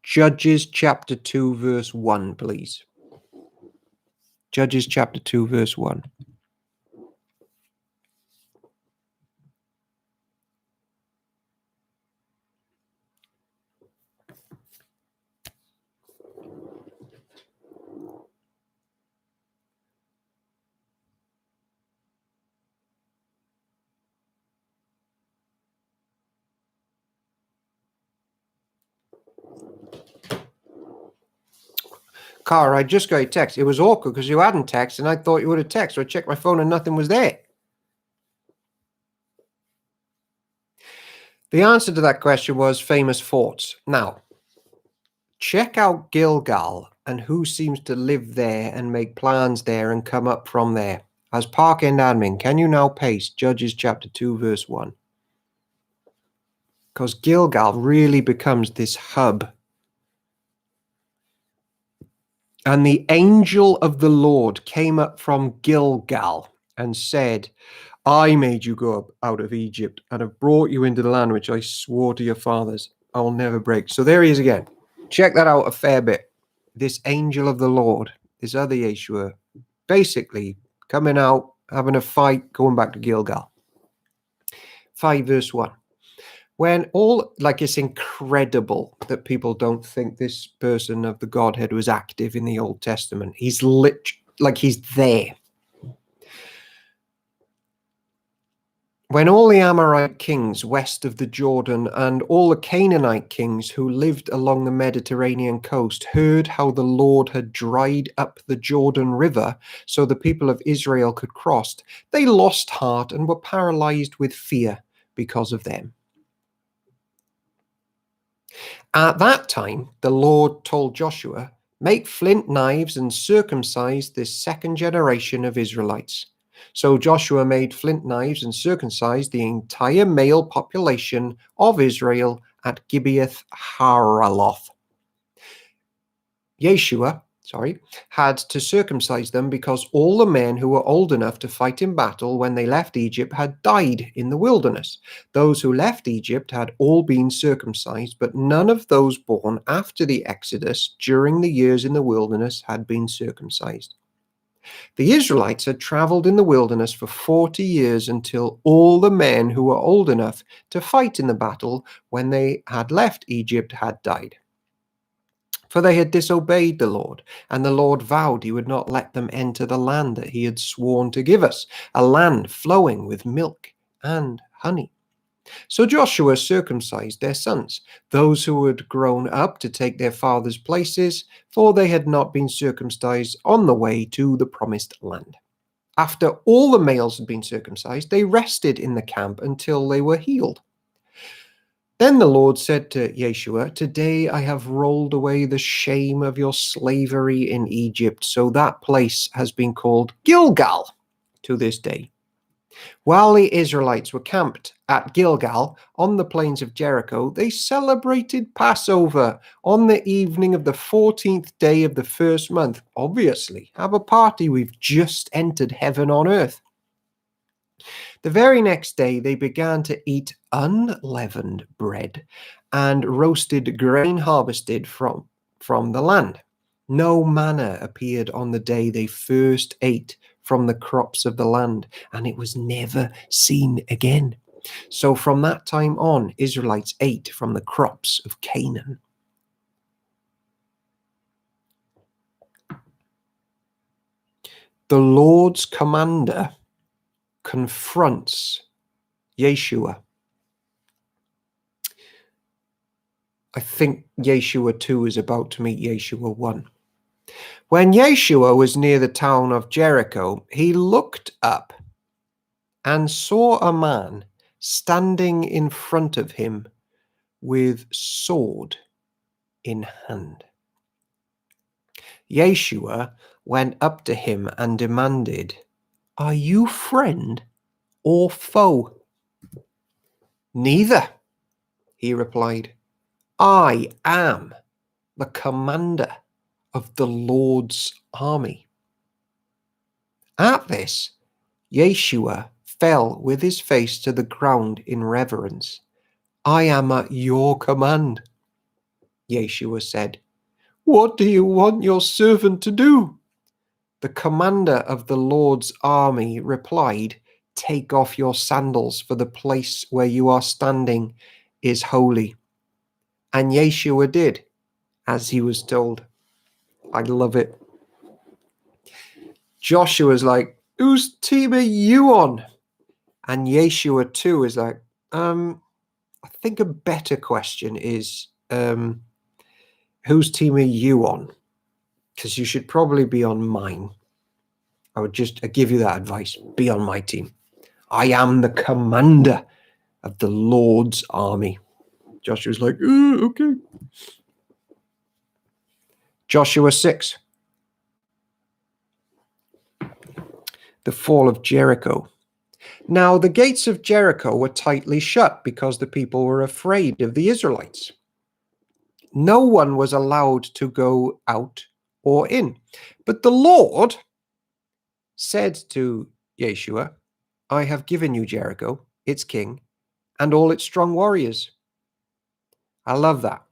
Judges chapter 2, verse 1, please? Judges chapter 2, verse 1. Cara, I just got a text. It was awkward because you hadn't texted, and I thought you would have texted. So I checked my phone and nothing was there. The answer to that question was famous forts. Now, check out Gilgal and who seems to live there and make plans there and come up from there. As Park End Admin, can you now paste Judges chapter 2, verse 1? Because Gilgal really becomes this hub. And the angel of the Lord came up from Gilgal and said, "I made you go up out of Egypt and have brought you into the land which I swore to your fathers I will never break." So there he is again. Check that out a fair bit. This angel of the Lord, this other Yeshua, basically coming out, having a fight, going back to Gilgal. 5 verse 1. When it's incredible that people don't think this person of the Godhead was active in the Old Testament. He's he's there. When all the Amorite kings west of the Jordan and all the Canaanite kings who lived along the Mediterranean coast heard how the Lord had dried up the Jordan River so the people of Israel could cross, they lost heart and were paralyzed with fear because of them. At that time, the Lord told Joshua, "Make flint knives and circumcise this second generation of Israelites." So Joshua made flint knives and circumcised the entire male population of Israel at Gibeath Haraloth. Yeshua, had to circumcise them because all the men who were old enough to fight in battle when they left Egypt had died in the wilderness. Those who left Egypt had all been circumcised, but none of those born after the Exodus during the years in the wilderness had been circumcised. The Israelites had traveled in the wilderness for 40 years until all the men who were old enough to fight in the battle when they had left Egypt had died. For they had disobeyed the Lord, and the Lord vowed he would not let them enter the land that he had sworn to give us, a land flowing with milk and honey. So Joshua circumcised their sons, those who had grown up to take their fathers' places, for they had not been circumcised on the way to the promised land. After all the males had been circumcised, they rested in the camp until they were healed. Then the Lord said to Yeshua, "Today I have rolled away the shame of your slavery in Egypt." So that place has been called Gilgal to this day. While the Israelites were camped at Gilgal on the plains of Jericho, they celebrated Passover on the evening of the 14th day of the first month. Obviously, have a party. We've just entered heaven on earth. The very next day, they began to eat unleavened bread and roasted grain harvested from the land. No manna appeared on the day they first ate from the crops of the land, and it was never seen again. So from that time on, Israelites ate from the crops of Canaan. The Lord's commander confronts Yeshua. I think Yeshua 2 is about to meet Yeshua 1. When Yeshua was near the town of Jericho, he looked up and saw a man standing in front of him with sword in hand. Yeshua went up to him and demanded, "Are you friend or foe?" "Neither," he replied. "I am the commander of the Lord's army." At this, Yeshua fell with his face to the ground in reverence. "I am at your command," Yeshua said. "What do you want your servant to do?" The commander of the Lord's army replied, "Take off your sandals, for the place where you are standing is holy." And Yeshua did as he was told. I love it. Joshua's like, "Whose team are you on?" And Yeshua too is like, I think a better question is, whose team are you on? Because you should probably be on mine. I give you that advice. Be on my team. I am the commander of the Lord's army. Joshua's like, okay. Joshua 6. The fall of Jericho. Now the gates of Jericho were tightly shut because the people were afraid of the Israelites. No one was allowed to go out or in. But the Lord said to Yeshua, "I have given you Jericho, its king, and all its strong warriors." I love that.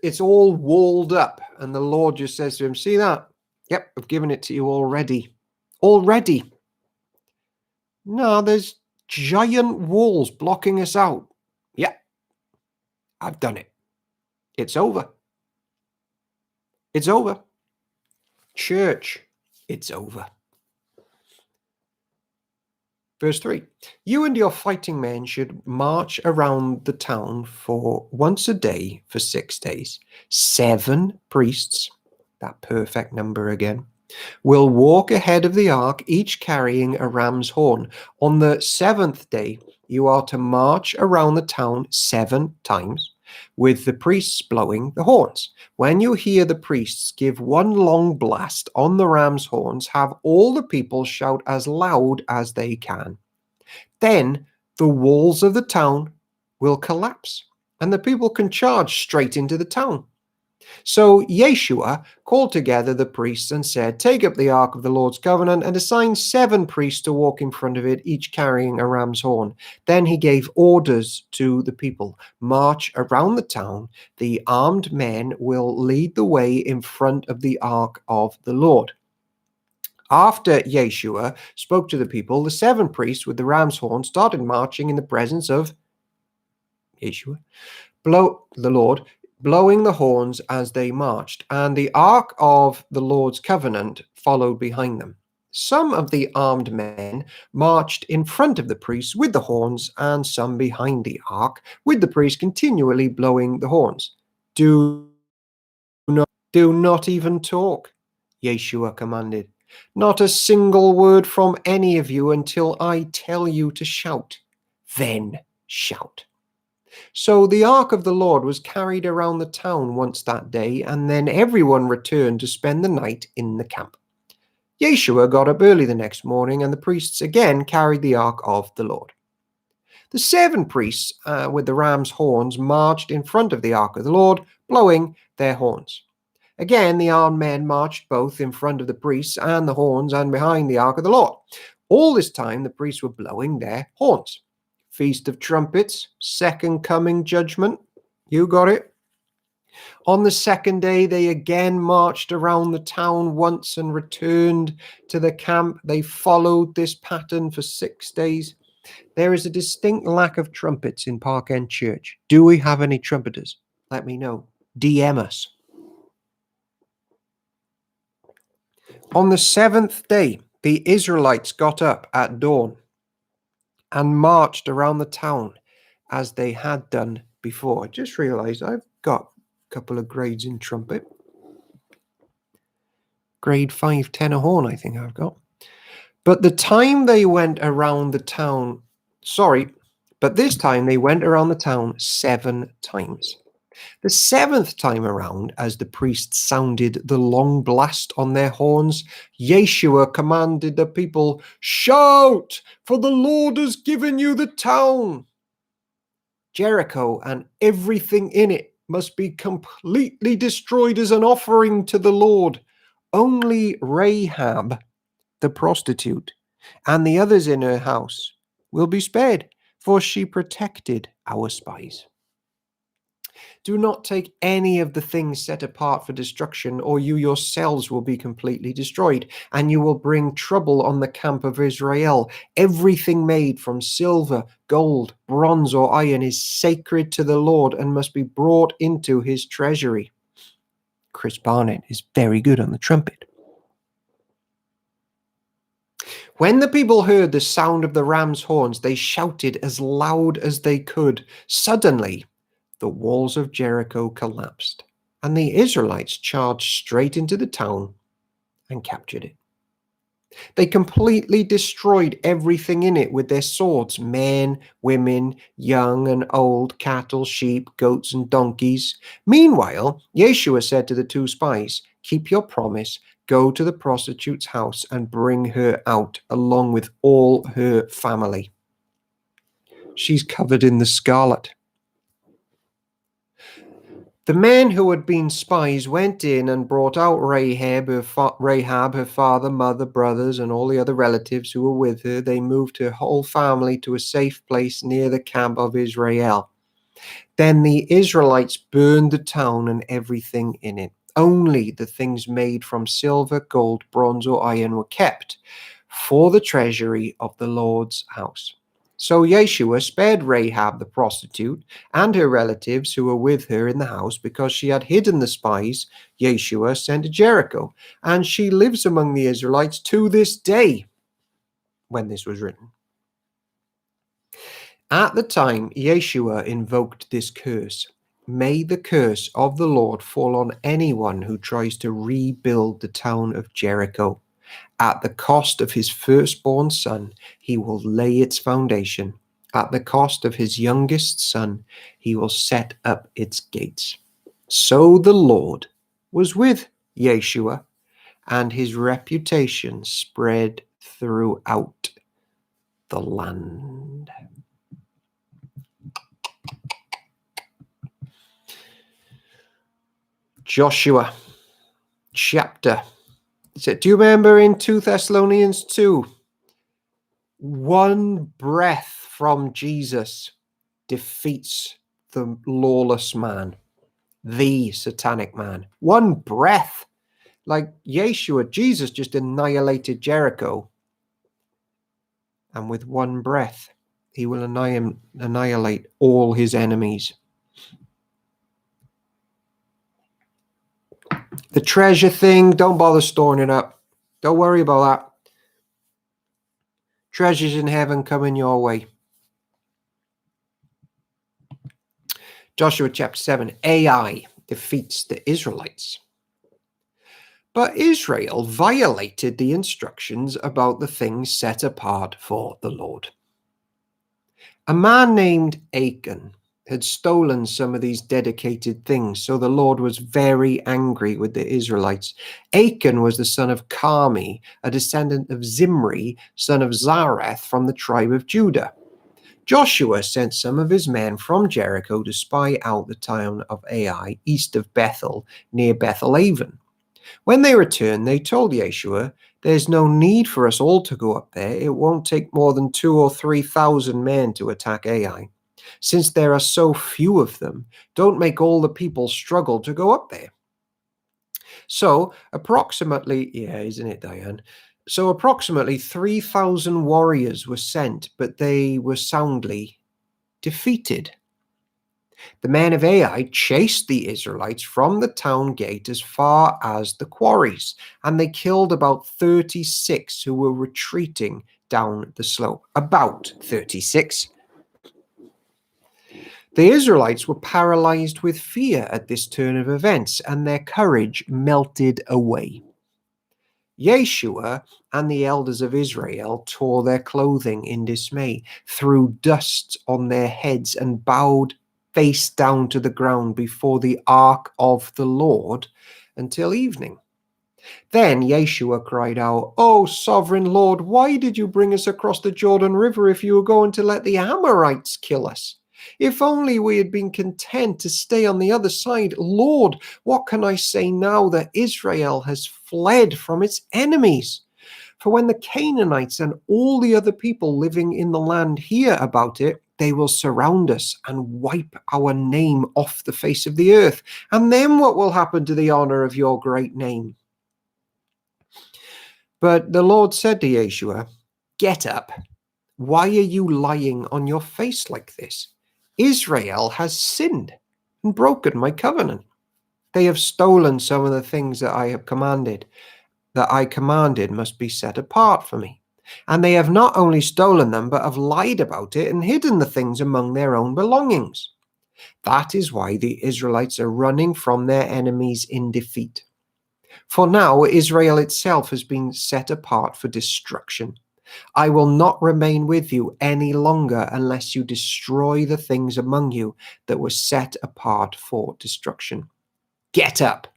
It's all walled up, and the Lord just says to him, "See that? Yep, I've given it to you already." Already. No, there's giant walls blocking us out. Yeah, I've done it. It's over. It's over. Church, it's over. Verse 3, "You and your fighting men should march around the town for once a day for 6 days. 7 priests," that perfect number again, "will walk ahead of the ark, each carrying a ram's horn. On the 7th day, you are to march around the town 7 times, with the priests blowing the horns. When you hear the priests give one long blast on the ram's horns, have all the people shout as loud as they can. Then the walls of the town will collapse, and the people can charge straight into the town." So Yeshua called together the priests and said, "Take up the ark of the Lord's covenant and assign 7 priests to walk in front of it, each carrying a ram's horn." Then he gave orders to the people, "March around the town. The armed men will lead the way in front of the ark of the Lord." After Yeshua spoke to the people, the 7 priests with the ram's horn started marching in the presence of Yeshua, the Lord, blowing the horns as they marched, and the ark of the Lord's covenant followed behind them. Some of the armed men marched in front of the priests with the horns, and some behind the ark, with the priests continually blowing the horns. Do not even talk," Yeshua commanded. "Not a single word from any of you until I tell you to shout. Then shout." So the ark of the Lord was carried around the town once that day, and then everyone returned to spend the night in the camp. Yeshua got up early the next morning, and the priests again carried the ark of the Lord. The 7 priests with the ram's horns marched in front of the ark of the Lord, blowing their horns. Again, the armed men marched both in front of the priests and the horns and behind the ark of the Lord. All this time, the priests were blowing their horns. Feast of Trumpets, Second Coming Judgment. You got it. On the second day, they again marched around the town once and returned to the camp. They followed this pattern for 6 days. There is a distinct lack of trumpets in Park End Church. Do we have any trumpeters? Let me know. DM us. On the 7th day, the Israelites got up at dawn and marched around the town as they had done before. I just realized I've got a couple of grades in trumpet. Grade 5 tenor horn, I think I've got. But this time they went around the town 7 times. The 7th time around, as the priests sounded the long blast on their horns, Yeshua commanded the people, "Shout, for the Lord has given you the town." Jericho and everything in it must be completely destroyed as an offering to the Lord. Only Rahab, the prostitute, and the others in her house will be spared, for she protected our spies. Do not take any of the things set apart for destruction, or you yourselves will be completely destroyed, and you will bring trouble on the camp of Israel. Everything made from silver, gold, bronze, or iron is sacred to the Lord and must be brought into his treasury. Chris Barnett is very good on the trumpet. When the people heard the sound of the ram's horns, they shouted as loud as they could. Suddenly, the walls of Jericho collapsed, and the Israelites charged straight into the town and captured it. They completely destroyed everything in it with their swords: men, women, young and old, cattle, sheep, goats, and donkeys. Meanwhile, Yeshua said to the 2 spies, "Keep your promise, go to the prostitute's house and bring her out, along with all her family. She's covered in the scarlet." The men who had been spies went in and brought out Rahab, her father, mother, brothers, and all the other relatives who were with her. They moved her whole family to a safe place near the camp of Israel. Then the Israelites burned the town and everything in it. Only the things made from silver, gold, bronze, or iron were kept for the treasury of the Lord's house. So Yeshua spared Rahab the prostitute and her relatives who were with her in the house, because she had hidden the spies Yeshua sent to Jericho, and she lives among the Israelites to this day when this was written. At the time, Yeshua invoked this curse: "May the curse of the Lord fall on anyone who tries to rebuild the town of Jericho. At the cost of his firstborn son, he will lay its foundation. At the cost of his youngest son, he will set up its gates." So the Lord was with Yeshua, and his reputation spread throughout the land. Joshua chapter. So, do you remember in 2 Thessalonians 2? One breath from Jesus defeats the lawless man, the satanic man. One breath. Like Yeshua, Jesus just annihilated Jericho. And with one breath, he will annihilate all his enemies. The treasure thing, don't bother storing it up. Don't worry about that. Treasures in heaven coming your way. Joshua chapter 7, Ai defeats the Israelites. But Israel violated the instructions about the things set apart for the Lord. A man named Achan, had stolen some of these dedicated things. So the Lord was very angry with the Israelites. Achan was the son of Carmi, a descendant of Zimri, son of Zareth from the tribe of Judah. Joshua sent some of his men from Jericho to spy out the town of Ai, east of Bethel, near Bethel-aven. When they returned, they told Yeshua, "There's no need for us all to go up there. It won't take more than 2,000 or 3,000 men to attack Ai. Since there are so few of them, don't make all the people struggle to go up there." So approximately, yeah, isn't it, Diane? So approximately 3,000 warriors were sent, but they were soundly defeated. The men of Ai chased the Israelites from the town gate as far as the quarries, and they killed about 36 who were retreating down the slope. About 36. The Israelites were paralyzed with fear at this turn of events, and their courage melted away. Yeshua and the elders of Israel tore their clothing in dismay, threw dust on their heads, and bowed face down to the ground before the ark of the Lord until evening. Then Yeshua cried out, "O sovereign Lord, why did you bring us across the Jordan River if you were going to let the Amorites kill us? If only we had been content to stay on the other side. Lord, what can I say now that Israel has fled from its enemies? For when the Canaanites and all the other people living in the land hear about it, they will surround us and wipe our name off the face of the earth. And then what will happen to the honor of your great name?" But the Lord said to Yeshua, "Get up. Why are you lying on your face like this? Israel has sinned and broken my covenant. They have stolen some of the things that I commanded must be set apart for me. And they have not only stolen them, but have lied about it and hidden the things among their own belongings. That is why the Israelites are running from their enemies in defeat. For now, Israel itself has been set apart for destruction. I will not remain with you any longer unless you destroy the things among you that were set apart for destruction. Get up.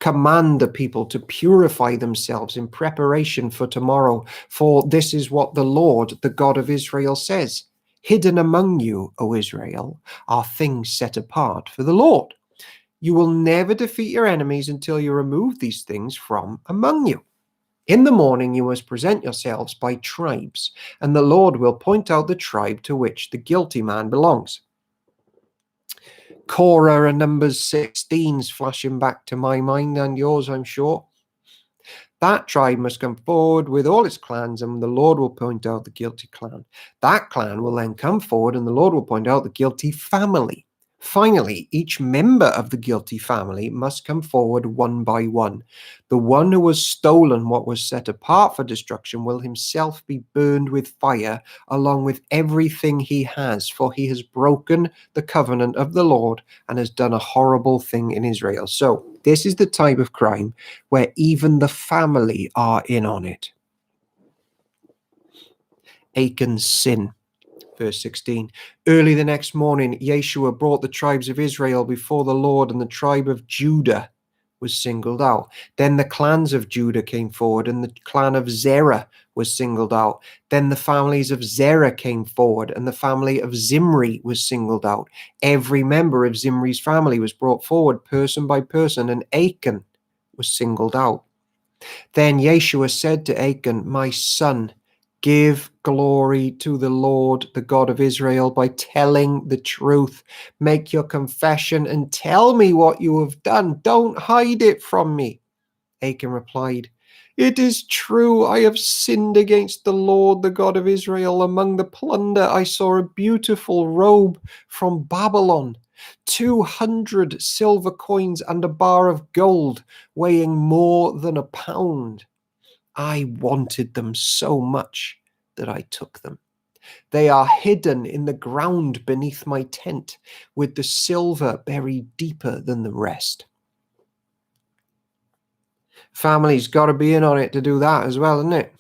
Command the people to purify themselves in preparation for tomorrow, for this is what the Lord, the God of Israel, says. Hidden among you, O Israel, are things set apart for the Lord. You will never defeat your enemies until you remove these things from among you. In the morning you must present yourselves by tribes, and the Lord will point out the tribe to which the guilty man belongs. Korah and Numbers 16's flashing back to my mind and yours, I'm sure. That tribe must come forward with all its clans, and the Lord will point out the guilty clan. That clan will then come forward, and the Lord will point out the guilty family. Finally, each member of the guilty family must come forward one by one. The one who has stolen what was set apart for destruction will himself be burned with fire, along with everything he has, for he has broken the covenant of the Lord and has done a horrible thing in Israel. So, this is the type of crime where even the family are in on it. Achan's sin. Verse 16. Early the next morning, Yeshua brought the tribes of Israel before the Lord, and the tribe of Judah was singled out. Then the clans of Judah came forward, and the clan of Zerah was singled out. Then the families of Zerah came forward, and the family of Zimri was singled out. Every member of Zimri's family was brought forward, person by person, and Achan was singled out. Then Yeshua said to Achan, "My son, give glory to the Lord, the God of Israel, by telling the truth. Make your confession and tell me what you have done. Don't hide it from me." Achan replied, "It is true, I have sinned against the Lord, the God of Israel. Among the plunder I saw a beautiful robe from Babylon, 200 silver coins and a bar of gold weighing more than a pound. I wanted them so much that I took them. They are hidden in the ground beneath my tent, with the silver buried deeper than the rest." Family's got to be in on it to do that as well, isn't it?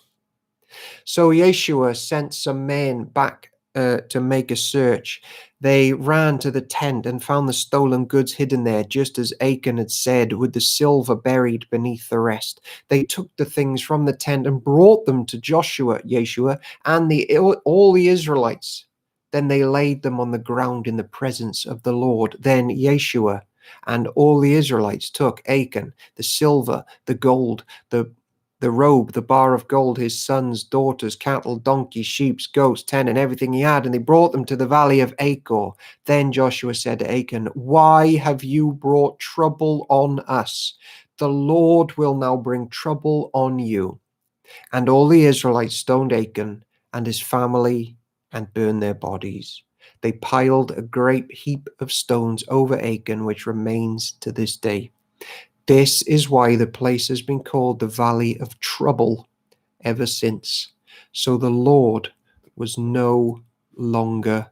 So Yeshua sent some men back to make a search. They ran to the tent and found the stolen goods hidden there, just as Achan had said, with the silver buried beneath the rest. They took the things from the tent and brought them to Yeshua, and all the Israelites. Then they laid them on the ground in the presence of the Lord. Then Yeshua and all the Israelites took Achan, the silver, the gold, the robe, the bar of gold, his sons, daughters, cattle, donkeys, sheep, goats, tent, and everything he had, and they brought them to the valley of Achor. Then Joshua said to Achan, "Why have you brought trouble on us? The Lord will now bring trouble on you." And all the Israelites stoned Achan and his family and burned their bodies. They piled a great heap of stones over Achan, which remains to this day. This is why the place has been called the Valley of Trouble ever since. So the Lord was no longer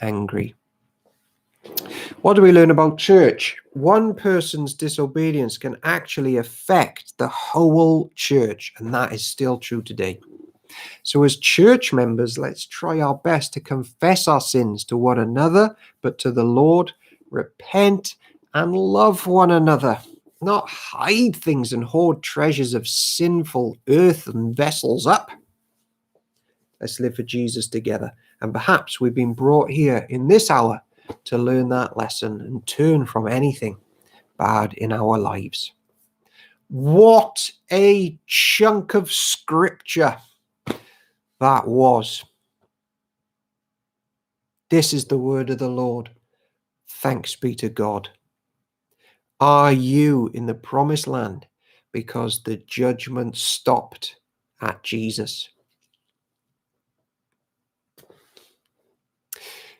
angry. What do we learn about church? One person's disobedience can actually affect the whole church, and that is still true today. So as church members, let's try our best to confess our sins to one another, but to the Lord, repent and love one another. Not hide things and hoard treasures of sinful earthen vessels up. Let's live for Jesus together. And perhaps we've been brought here in this hour to learn that lesson and turn from anything bad in our lives. What a chunk of scripture that was. This is the word of the Lord. Thanks be to God. Are you in the promised land because the judgment stopped at Jesus?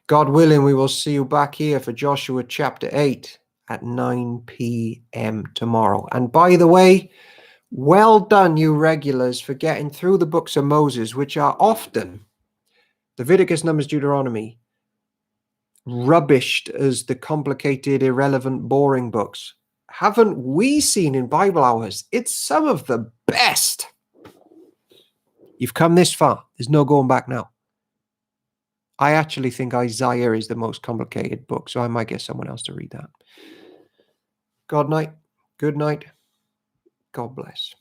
God willing, we will see you back here for Joshua chapter 8 at 9 p.m. tomorrow. And by the way, well done, you regulars, for getting through the books of Moses, which are often Leviticus, Numbers, Deuteronomy, rubbished as the complicated, irrelevant, boring books. Haven't we seen in Bible Hours? It's some of the best. You've come this far. There's no going back now. I actually think Isaiah is the most complicated book, so I might get someone else to read that. Good night. God bless.